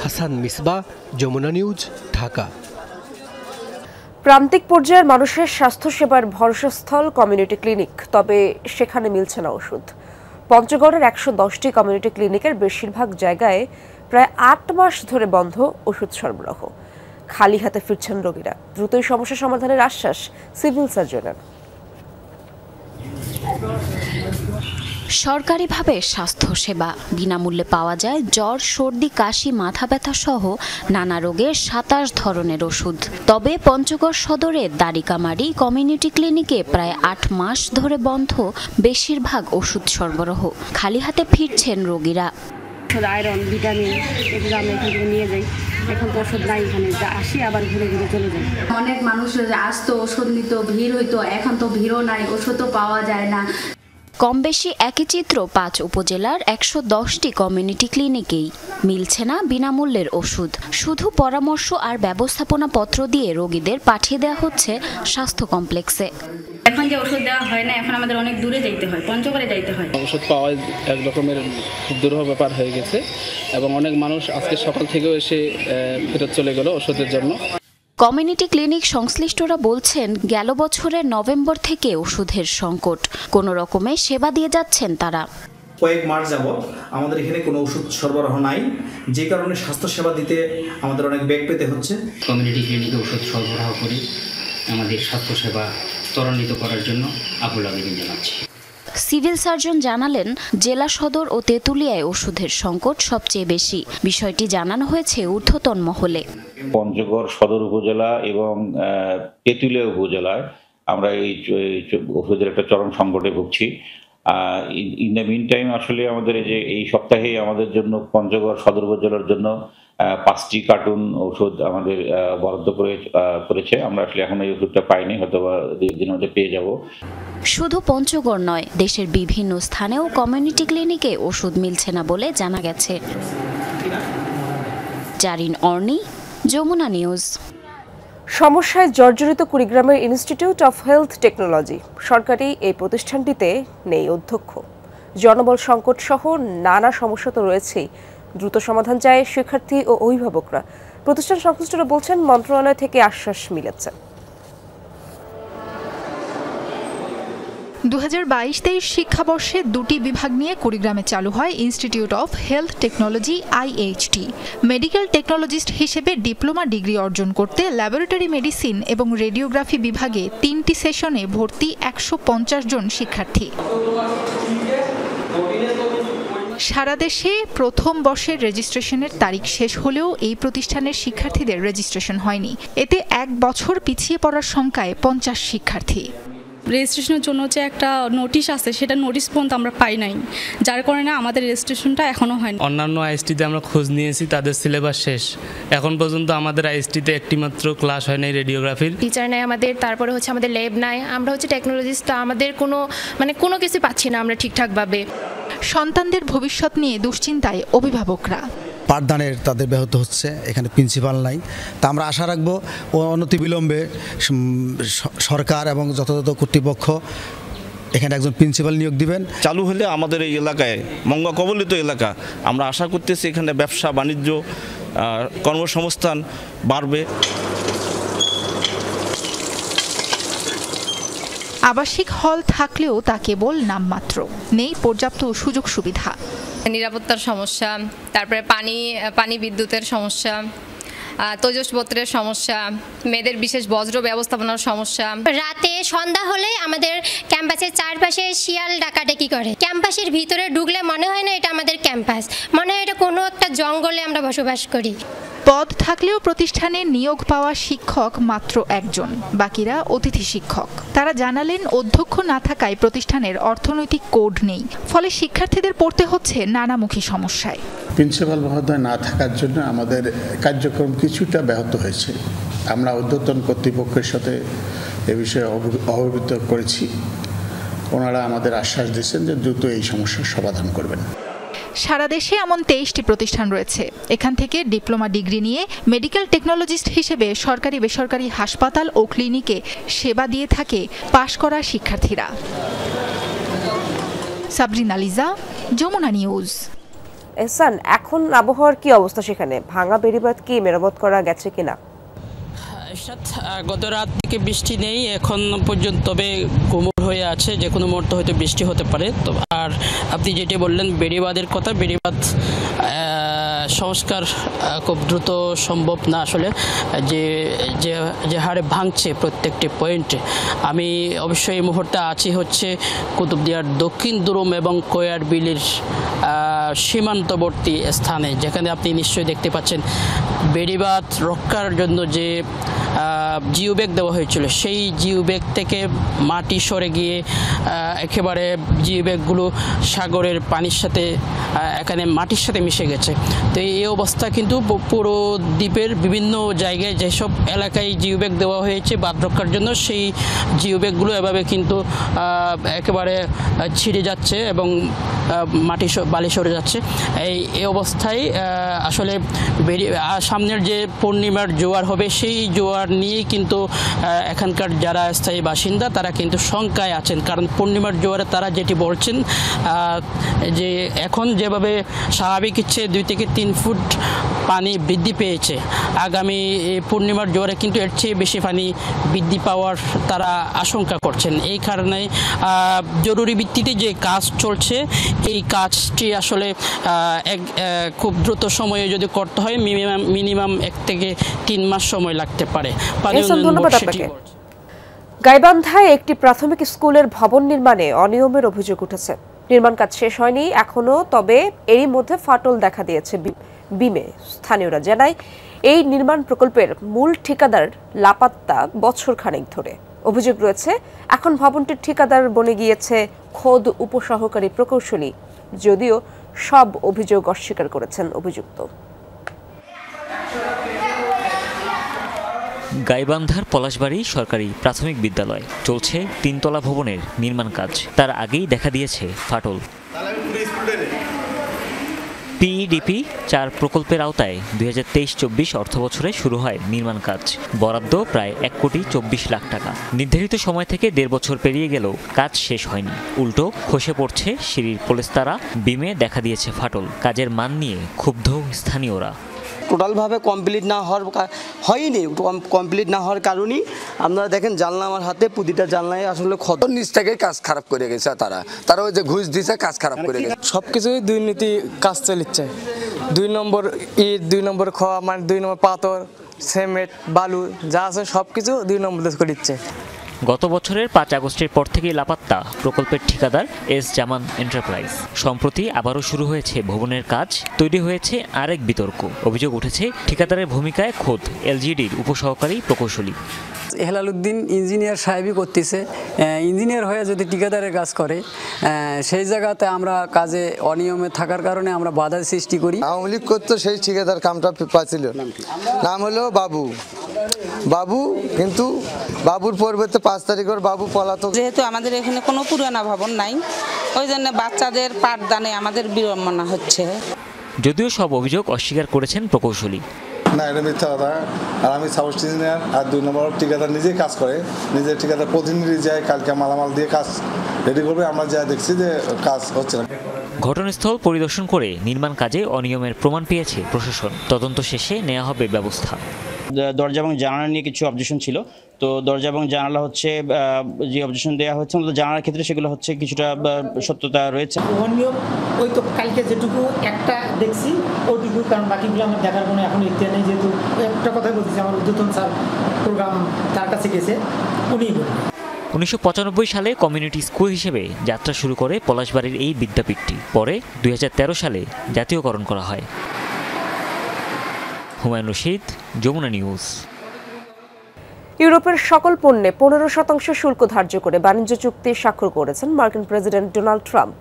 হাসান মিসবা, যমুনা নিউজ, ঢাকা। প্রান্তিক পর্যায়ের মানুষের স্বাস্থ্যসেবার ভরসাস্থল কমিউনিটি ক্লিনিক, তবে সেখানে মিলছে না ওষুধ। পঞ্চগড়ের ১১০টি কমিউনিটি ক্লিনিকের বেশিরভাগ জায়গায় প্রায় ৮ মাস ধরে বন্ধ ওষুধ সরবরাহ। খালি হাতে ফিরছেন রোগীরা। দ্রুতই সমস্যা সমাধানের আশ্বাস সিভিল সার্জনের। সরকারিভাবে স্বাস্থ্যসেবা বিনামূল্যে পাওয়া যায় জ্বর, সর্দি, কাশি, মাথা ব্যথা সহ নানা রোগের ২৭ ধরনের ওষুধ। তবে পঞ্চগড় সদরের দাড়িকামারি কমিউনিটি ক্লিনিকে প্রায় ৮ মাস ধরে বন্ধ বেশিরভাগ ওষুধ সরবরাহ। খালি হাতে ফিরছেন রোগীরা। আয়রন, ভিটামিন এগুলো আমরা এখান থেকে নিয়ে যাই। এখন তো ওষুধ নাই, এখানে আসি আবার ঘুরে ঘুরে চলে যাই। অনেক মানুষ আসতো, ওষুধ নিত, ভিড় হইতো। এখন তো ভিড়ও নাই, ওষুধও পাওয়া যায় না। কম বেশি একই চিত্র 5 উপজেলার 110টি কমিউনিটি ক্লিনিকেই। মিলছে না বিনামূল্যের ওষুধ, শুধু পরামর্শ আর ব্যবস্থাপনা পত্র দিয়ে রোগীদের পাঠিয়ে দেওয়া হচ্ছে স্বাস্থ্য কমপ্লেক্সে। এখন যে ওষুধ দেওয়া হয় না, এখন আমাদের অনেক দূরে যাইতে হয়, পঞ্চগড়ে যাইতে হয়। ওষুধ পাওয়া এক রকমের খুব দুরূহ ব্যাপার হয়ে গেছে এবং অনেক মানুষ আজকে সকাল থেকেও এসে ফেরত চলে গেল ওষুধের জন্য। কমিউনিটি ক্লিনিক সংশ্লিষ্টরা বলছেন, গেল বছরের নভেম্বর থেকে ওষুধের সংকট, কোনো রকমে সেবা দিয়ে যাচ্ছেন তারা। কয়েক মাস যাবত আমাদের এখানে কোনো ওষুধ সরবরাহ নাই, যে কারণে স্বাস্থ্যসেবা দিতে আমাদের অনেক বেগ পেতে হচ্ছে। কমিউনিটি ক্লিনিকে ওষুধ সরবরাহ করে আমাদের স্বাস্থ্যসেবা ত্বরান্বিত করার জন্য আকুল আবেদন জানাচ্ছি। সিভিল সার্জন জানালেন, জেলা সদর ও তেঁতুলিয়ায় ওষুধের সংকট সবচেয়ে বেশি। বিষয়টি জানানো হয়েছে ঊর্ধ্বতন মহলে। পঞ্চগড় সদর উপজেলা এবং তেঁতুলিয়া উপজেলায় আমরা এই ওষুধের একটা চরম সংকটে ভুগছি। ইন দ্য মিন টাইম আসলে আমাদের এই সপ্তাহে আমাদের জন্য পঞ্চগড় সদর উপজেলার জন্য 5টি কার্টুন ওষুধ আমাদের বরাদ্দ করেছে। আমরা আসলে এখন এই ওষুধটা পাইনি, হয়তো 2 দিনের মধ্যে পেয়ে যাব। শুধু পঞ্চগড় নয়, দেশের বিভিন্ন স্থানেও কমিউনিটি ক্লিনিকে ওষুধ মিলছে না বলে জানা গেছে। জারিন অর্নি, যমুনা নিউজ। সমস্যায় জর্জরিত কুড়িগ্রামের ইনস্টিটিউট অফ হেলথ টেকনোলজি। সরকারি এই প্রতিষ্ঠানটিতে নেই অধ্যক্ষ। জনবল সংকট সহ নানা সমস্যা তো রয়েছেই, দ্রুত সমাধান চায় শিক্ষার্থী ও অভিভাবকরা। প্রতিষ্ঠান সংশ্লিষ্টরা বলছেন, মন্ত্রণালয় থেকে আশ্বাস মিলেছে। 2022-23 শিক্ষাবর্ষে 2টি বিভাগ নিয়ে কুড়িগ্রামে চালু হয় institute of health technology IHT। Medical technologist হিসেবে ডিপ্লোমা ডিগ্রি অর্জন করতে ল্যাবরেটরি মেডিসিন এবং রেডিওগ্রাফি বিভাগে 3টি সেশনে ভর্তি 150 জন শিক্ষার্থী। সারা দেশে প্রথম বর্ষের রেজিস্ট্রেশনের তারিখ শেষ হলেও এই প্রতিষ্ঠানের শিক্ষার্থীদের রেজিস্ট্রেশন হয়নি। এতে 1 বছর পিছিয়ে পড়ার সংখ্যায় 50 শিক্ষার্থী। রেজিস্ট্রেশনের জন্য যে একটা নোটিশ আছে, সেটা নোটিশ পর্যন্ত আমরা পাই নাই, যার কারণে আমাদের রেজিস্ট্রেশনটা এখনো হয়নি। অন্যান্য আইএসটিতে আমরা খোঁজ নিয়েছি, তাদের সিলেবাস শেষ। এখন পর্যন্ত আমাদের আইএসটিতে একটিমাত্র ক্লাস হয় নাই রেডিওগ্রাফির। টিচার নাই আমাদের, তারপরে হচ্ছে আমাদের ল্যাব নাই, আমরা হচ্ছে টেকনোলজিস্ট, আমাদের কোনো কিছু পাচ্ছি না আমরা ঠিকঠাকভাবে। সন্তানদের ভবিষ্যৎ নিয়ে দুশ্চিন্তায় অভিভাবকরা। পাঠদানের তাদের ব্যাহত হচ্ছে, এখানে প্রিন্সিপাল নাই। তা আমরা আশা রাখবো অনতিবিলম্বে সরকার এবং যথাযথ কর্তৃপক্ষ এখানে একজন প্রিন্সিপাল নিয়োগ দিবেন। চালু হলে আমাদের এই এলাকায়, মঙ্গা কবলিত এলাকা, আমরা আশা করতেছি এখানে ব্যবসা বাণিজ্য, কর্মসংস্থান বাড়বে। আবাসিক হল থাকলেও তা কেবল নামমাত্র, নেই পর্যাপ্ত সুযোগ সুবিধা। নিরাপত্তার সমস্যা, তারপরে পানি বিদ্যুতের সমস্যা, তৈজসপত্রের সমস্যা, মেয়েদের বিশেষ বজ্র ব্যবস্থাপনার সমস্যা। রাতে সন্ধ্যা হলে আমাদের ক্যাম্পাসের চারপাশে শিয়াল ডাকাডাকি করে। ক্যাম্পাসের ভিতরে ঢুকলে মনে হয় না এটা আমাদের ক্যাম্পাস, মনে হয় এটা কোনো একটা জঙ্গলে আমরা বসবাস করি। পদ থাকলেও প্রতিষ্ঠানে নিয়োগ পাওয়া শিক্ষক মাত্র 1 জন, বাকিরা অতিথি শিক্ষক। তারা জানালেন, অধ্যক্ষ না থাকায় প্রতিষ্ঠানের অর্থনৈতিক কোড নেই, ফলে শিক্ষার্থীদের পড়তে হচ্ছে নানামুখী সমস্যায়। প্রিন্সিপাল মহোদয় না থাকার জন্য আমাদের কার্যক্রম কিছুটা ব্যাহত হয়েছে। আমরা ঊর্ধ্বতন কর্তৃপক্ষের সাথে এ বিষয়ে অবহিত করেছি। ওনারা আমাদের আশ্বাস দিয়েছেন যে দ্রুত এই সমস্যার সমাধান করবেন। সারা দেশে এমন 23টি প্রতিষ্ঠান রয়েছে। এখান থেকে ডিপ্লোমা ডিগ্রি নিয়ে মেডিকেল টেকনোলজিস্ট হিসেবে সরকারি বেসরকারি হাসপাতাল ও ক্লিনিকে সেবা দিয়ে থাকে পাশ করা শিক্ষার্থীরা। সাবরিনা লিজা, যমুনা নিউজ। এহসান, এখন আবহাওয়ার কি অবস্থা সেখানে? ভাঙা বেড়িবাঁধ কি মেরামত করা গেছে কিনা? গত রাত থেকে বৃষ্টি নেই এখন পর্যন্ত, তবে কোমল হয়ে আছে, যে কোনো মুহূর্তে হয়তো বৃষ্টি হতে পারে। তো আর আপনি যেটি বললেন বেড়িবাঁধের কথা, বেড়িবাঁধ সংস্কার খুব দ্রুত সম্ভব না আসলে, যে হারে ভাঙছে প্রত্যেকটি পয়েন্টে। আমি অবশ্যই এই মুহূর্তে আছি হচ্ছে কুতুবদিয়ার দক্ষিণ দুরুম এবং কয়ার বিলির সীমান্তবর্তী স্থানে, যেখানে আপনি নিশ্চয়ই দেখতে পাচ্ছেন বেড়িবাঁধ রক্ষার জন্য যে জিও ব্যাগ দেওয়া হয়েছিল, সেই জিও ব্যাগ থেকে মাটি সরে গিয়ে একেবারে জিও ব্যাগগুলো সাগরের পানির সাথে এখানে মাটির সাথে মিশে গেছে। তো এই অবস্থা কিন্তু পুরো দ্বীপের বিভিন্ন জায়গায় যেসব এলাকায় জিও ব্যাগ দেওয়া হয়েছে বাঁধ রক্ষার জন্য, সেই জিও ব্যাগগুলো এভাবে কিন্তু একেবারে ছিঁড়ে যাচ্ছে এবং মাটি বালি সরে যাচ্ছে। এই অবস্থায় আসলে সামনের যে পূর্ণিমার জোয়ার হবে, সেই জোয়ার নিয়েই কিন্তু এখানকার যারা স্থায়ী বাসিন্দা তারা কিন্তু শঙ্কায় আছেন। কারণ পূর্ণিমার জোয়ারে তারা যেটি বলছেন যে এখন যেভাবে স্বাভাবিক ইচ্ছে 2 থেকে 3 ফুট পানি বৃদ্ধি পেয়েছে, আগামী পূর্ণিমার জোয়ারে কিন্তু এর চেয়ে বেশি পানি বৃদ্ধি পাওয়ার তারা আশঙ্কা করছেন। এই কারণে জরুরি ভিত্তিতে যে কাজ চলছে, এই কাজটি আসলে খুব দ্রুত সময়ে যদি করতে হয় মিনিমাম 1 থেকে 3 মাস সময় লাগতে পারে। গাইবান্ধায় একটি প্রাথমিক স্কুলের ভবন নির্মাণে অনিয়মের অভিযোগ উঠেছে। নির্মাণ কাজ শেষ হয়নি এখনো, তবে এরই মধ্যে ফাটল দেখা দিয়েছে বিমে। স্থানীয়রা জানায় এই নির্মাণ প্রকল্পের মূল ঠিকাদার লাপাত্তা বছর খানেক ধরে। অভিযোগ রয়েছে এখন ভবনটির ঠিকাদার বনে গিয়েছে খোদ উপসহকারী প্রকৌশলী, যদিও সব অভিযোগ অস্বীকার করেছেন অভিযুক্ত। গাইবান্ধার পলাশবাড়ি সরকারি প্রাথমিক বিদ্যালয় চলছে 3 তলা ভবনের নির্মাণ কাজ। তার আগেই দেখা দিয়েছে ফাটল। পিইডিপি 4 প্রকল্পের আওতায় 2023-24 অর্থবছরে শুরু হয় নির্মাণ কাজ। বরাদ্দ প্রায় 1 কোটি 24 লাখ টাকা। নির্ধারিত সময় থেকে 1.5 বছর পেরিয়ে গেলেও কাজ শেষ হয়নি। উল্টো খসে পড়ছে সিঁড়ির পলেস্তারা, বিমে দেখা দিয়েছে ফাটল। কাজের মান নিয়ে ক্ষুব্ধ স্থানীয়রা। টোটালভাবে কমপ্লিট না হয়নি, কমপ্লিট না হওয়ার কারণেই আপনারা দেখেন জানলা আমার হাতে, প্রতিটা জানলায় আসলে ক্ষত। নিচ থেকে কাজ খারাপ করে গেছে, তারা ওই যে ঘুষ দিছে কাজ খারাপ করে গেছে। সব কিছুই দুর্নীতি কাজ চলিচ্ছে। 2 নম্বর ইট, 2 নম্বর খোয়া, মানে 2 নম্বর পাথর, সিমেন্ট, বালু যা আছে সব কিছু 2 নম্বর করে দিচ্ছে। গত বছরের 5 আগস্টের পর থেকেই লাপাত্তা প্রকল্পের ঠিকাদার এস জামান এন্টারপ্রাইজ। সম্প্রতি আবারও শুরু হয়েছে ভবনের কাজ। তৈরি হয়েছে আরেক বিতর্ক। অভিযোগ উঠেছে ঠিকাদারের ভূমিকায় খোদ এলজিডির উপসহকারী প্রকৌশলী। হেলালুদ্দিন ইঞ্জিনিয়ার সাহেবই করতেছে। ইঞ্জিনিয়ার হয়ে যদি ঠিকাদারের কাজ করে, সেই জায়গাতে আমরা কাজে অনিয়মে থাকার কারণে আমরা বাধা সৃষ্টি করি। আওয়ামী লীগ করতো সেই ঠিকাদার কামটা পাচ্ছিল, নাম হলো বাবু, কিন্তু বাবুর পরিবর্তে 5 তারিখের বাবু পলাতক। যেহেতু আমাদের এখানে কোনো পুরানা ভবন নাই, ওই জন্য বাচ্চাদের পাঠদানে আমাদের বিড়ম্বনা হচ্ছে। যদিও সব অভিযোগ অস্বীকার করেছেন প্রকৌশলী। না, এটা মিথ্যা কথা। আর আমি সাব ইঞ্জিনিয়ার, আর 2 নম্বর ঠিকাদার নিজেই কাজ করে, নিজের ঠিকাদার প্রতিনিধি যায় কালকে মালামাল দিয়ে কাজ রেডি করবে। আমরা যা দেখছি যে কাজ হচ্ছে না। ঘটনাস্থল পরিদর্শন করে নির্মাণ কাজে অনিয়মের প্রমাণ পেয়েছে প্রশাসন। তদন্ত শেষে নেওয়া হবে ব্যবস্থা। দরজা এবং জানালা নিয়ে কিছু অবজেকশন ছিল, তো দরজা এবং জানালা হচ্ছে যে অবজেকশন দেওয়া হচ্ছে, জানালার ক্ষেত্রে সেগুলো হচ্ছে কিছুটা সত্যতা রয়েছে। অনিয়ম ওই তো কালকে যেটুকু একটা দেখছি ওইটুকু, কারণ বাকিগুলো আমার দেখার কোনো এখন ইতিহাস নেই। যেহেতু একটা কথাই বলতেছি, আমার উদ্বোধন স্যার প্রোগ্রাম তার কাছে গেছে, উনিই বলবেন। 1995 সালে কমিউনিটি স্কুল হিসেবে যাত্রা শুরু করে পলাশবাড়ির এই বিদ্যাপীঠটি। পরে 2013 সালে জাতীয়করণ করা হয়। হুমায়ুন রশিদ, যমুনা নিউজ। ইউরোপের সকল পণ্যে 15% শুল্ক ধার্য করে বাণিজ্য চুক্তি স্বাক্ষর করেছেন মার্কিন প্রেসিডেন্ট ডোনাল্ড ট্রাম্প।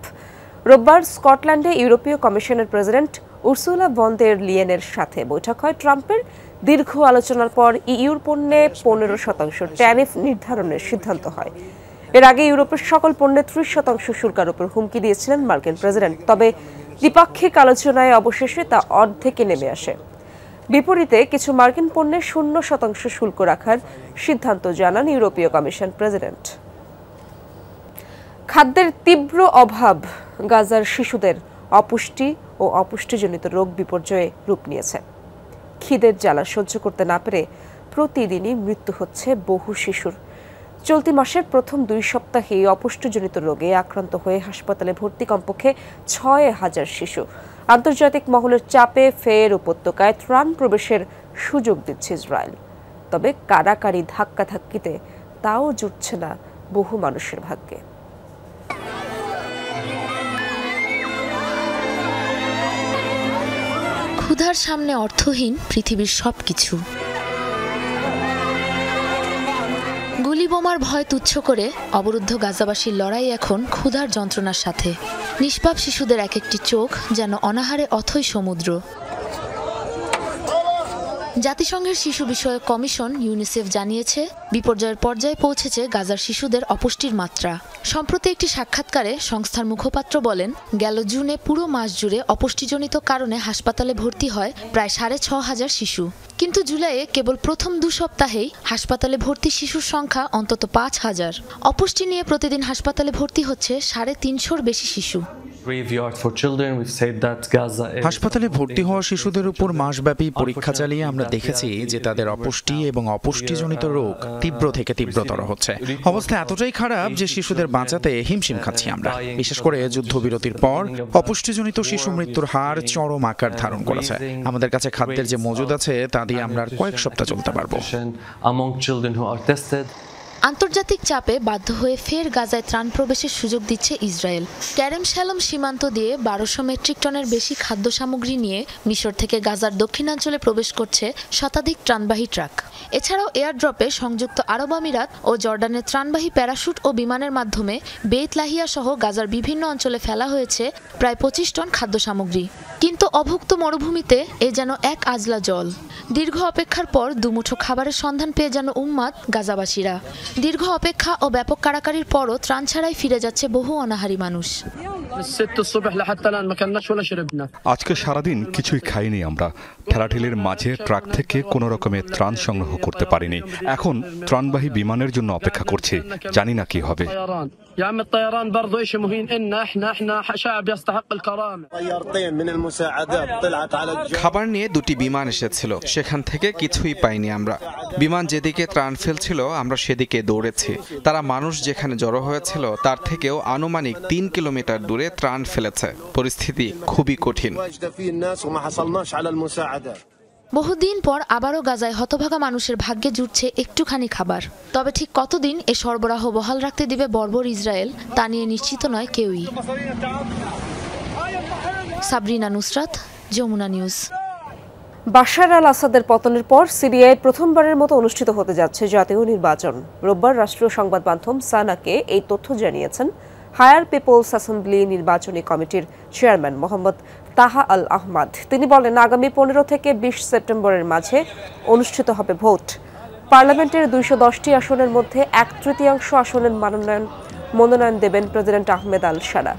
রোববার স্কটল্যান্ডে ইউরোপীয় কমিশনের প্রেসিডেন্ট উর্সুলা ভন দের লিয়েনের সাথে বৈঠক হয় ট্রাম্পের। দীর্ঘ আলোচনার পর ইইউর পণ্যে 15% ট্যারিফ নির্ধারণের সিদ্ধান্ত হয়। এর আগে ইউরোপের সকল পণ্যে 30% শুল্ক আরোপের হুমকি দিয়েছিলেন মার্কিন প্রেসিডেন্ট, তবে দ্বিপাক্ষিক আলোচনায় অবশেষে তা অর্ধেকে নেমে আসে। বিপরীতে কিছু মার্কিন পণ্যে 0% শুল্ক রাখার সিদ্ধান্ত জানান ইউরোপীয় কমিশন প্রেসিডেন্ট। খাদ্যের তীব্র অভাব গাজার শিশুদের অপুষ্টি ও অপুষ্টিজনিত রোগ বিপর্যয়ে রূপ নিয়েছে। খিদের জ্বালা সহ্য করতে না পেরে প্রতিদিনই মৃত্যু হচ্ছে বহু শিশুর। চলতি মাসের প্রথম 2 সপ্তাহে অপুষ্টিজনিত রোগে আক্রান্ত হয়ে হাসপাতালে ভর্তি কমপক্ষে 6000 শিশু। আন্তর্জাতিক মহলের চাপে ফের উপত্যকায় ত্রাণ প্রবেশের সুযোগ দিচ্ছে ইসরায়েল, তবে কারাকারি ধাক্কাধাক্কিতে তাও জুটছে না বহু মানুষের ভাগ্যে। ক্ষুধার সামনে অর্থহীন পৃথিবীর সবকিছু। গুলি বোমার ভয় তুচ্ছ করে অবরুদ্ধ গাজাবাসীর লড়াই এখন ক্ষুধার যন্ত্রণার সাথে। নিষ্পাপ শিশুদের এক একটি চোখ যেন অনাহারে অথই সমুদ্র। জাতিসংঘের শিশু বিষয়ক কমিশন ইউনিসেফ জানিয়েছে, বিপর্যয়ের পর্যায়ে পৌঁছেছে গাজার শিশুদের অপুষ্টির মাত্রা। সম্প্রতি একটি সাক্ষাৎকারে সংস্থার মুখপাত্র বলেন, গেল জুনে পুরো মাস জুড়ে অপুষ্টিজনিত কারণে হাসপাতালে ভর্তি হয় প্রায় ৬,৫০০ শিশু। কিন্তু জুলাইয়ে কেবল প্রথম 2 সপ্তাহেই হাসপাতালে ভর্তি শিশুর সংখ্যা অন্তত ৫,০০০। অপুষ্টি নিয়ে প্রতিদিন হাসপাতালে ভর্তি হচ্ছে ৩৫০-র বেশি শিশু। হাসপাতালে ভর্তি হওয়া শিশুদের উপর মাসব্যাপী পরীক্ষা চালিয়ে আমরা দেখেছি যে তাদের অপুষ্টি এবং অপুষ্টিজনিত রোগ তীব্র থেকে তীব্রতর হচ্ছে। অবস্থা এতটাই খারাপ যে শিশুদের বাঁচাতে হিমশিম খাচ্ছি আমরা। বিশেষ করে যুদ্ধবিরতির পর অপুষ্টিজনিত শিশু মৃত্যুর হার চরম আকার ধারণ করেছে। আমাদের কাছে খাদ্যের যে মজুদ আছে তা দিয়ে আমরা আর কয়েক সপ্তাহ চলতে পারবো। আন্তর্জাতিক চাপে বাধ্য হয়ে ফের গাজায় ত্রাণ প্রবেশের সুযোগ দিচ্ছে ইসরায়েল। ক্যারেম শ্যালম সীমান্ত দিয়ে ১২০০ মেট্রিক টনের বেশি খাদ্য সামগ্রী নিয়ে মিশর থেকে গাজার দক্ষিণাঞ্চলে প্রবেশ করছে শতাধিক ত্রাণবাহী ট্রাক। এছাড়াও এয়ারড্রপে সংযুক্ত আরব আমিরাত ও জর্ডানের ত্রাণবাহী প্যারাশুট ও বিমানের মাধ্যমে বেইত লাহিয়া সহ গাজার বিভিন্ন অঞ্চলে ফেলা হয়েছে প্রায় ২৫ টন খাদ্য সামগ্রী। কিন্তু অভুক্ত মরুভূমিতে এ যেন এক আজলা জল। দীর্ঘ অপেক্ষার পর দুমুঠো খাবারের সন্ধান পেয়ে যেন উন্মাদ গাজাবাসীরা। দীর্ঘ অপেক্ষা ও ব্যাপক কারাকারির পরও ত্রাণ ছাড়াই ফিরে যাচ্ছে বহু অনাহারী মানুষ। আজকে সারাদিন কিছুই খাইনি আমরা। ঠেলাঠেলির মাঝে ট্রাক থেকে কোনো রকমের ত্রাণ সংগ্রহ করতে পারিনি। এখন ত্রাণবাহী বিমানের জন্য অপেক্ষা করছি, জানি না কি হবে। খাবার নিয়ে 2টি বিমান এসেছিল, সেখান থেকে কিছুই পাইনি আমরা। বিমান যেদিকে ত্রাণ ফেলছিল আমরা সেদিকে দৌড়েছি। তারা মানুষ যেখানে জড়ো হয়েছিল তার থেকেও আনুমানিক 3 কিলোমিটার দূরে ত্রাণ ফেলেছে। পরিস্থিতি খুবই কঠিন। বহুদিন পর আবারও গাজায় হতভাগা মানুষের ভাগ্যে জুটছে একটুখানি খাবার। তবে ঠিক কতদিন এ সরবরাহ বহাল রাখতে দিবে বর্বর ইসরায়েল তা নিয়ে নিশ্চিত নয় কেউই। সাবরিনা নুসরাত, যমুনা নিউজ। বাশার আল আসাদের পতনের পর সিরিয়ায় প্রথমবারের মতো অনুষ্ঠিত হতে যাচ্ছে জাতীয় নির্বাচন। রোববার রাষ্ট্রীয় সংবাদ মাধ্যম সানাকে এই তথ্য জানিয়েছেন হায়ার পিপলস অ্যাসেম্বলি নির্বাচনী কমিটির চেয়ারম্যান মোহাম্মদ তাহা আল আহমদ। তিনি বলেন, আগামী 15 থেকে 20 সেপ্টেম্বরের মাঝে অনুষ্ঠিত হবে ভোট। পার্লামেন্টের 210টি আসনের মধ্যে 1/3 আসনের মনোনয়ন দেবেন প্রেসিডেন্ট আহমেদ আল শারা।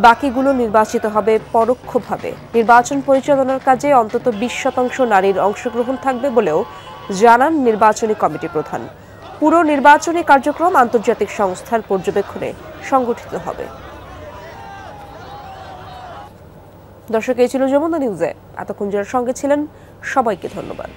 বাকিগুলো নির্বাচিত হবে পরোক্ষভাবে। নির্বাচন পরিচালনার কাজে অন্তত 20% নারীর অংশগ্রহণ থাকবে বলেও জানান নির্বাচনী কমিটি প্রধান। পুরো নির্বাচনী কার্যক্রম আন্তর্জাতিক সংস্থার পর্যবেক্ষণে সংগঠিত হবে। দর্শক, এই ছিল যমুনা নিউজে। এতক্ষণ যারা সঙ্গে ছিলেন সবাইকে ধন্যবাদ।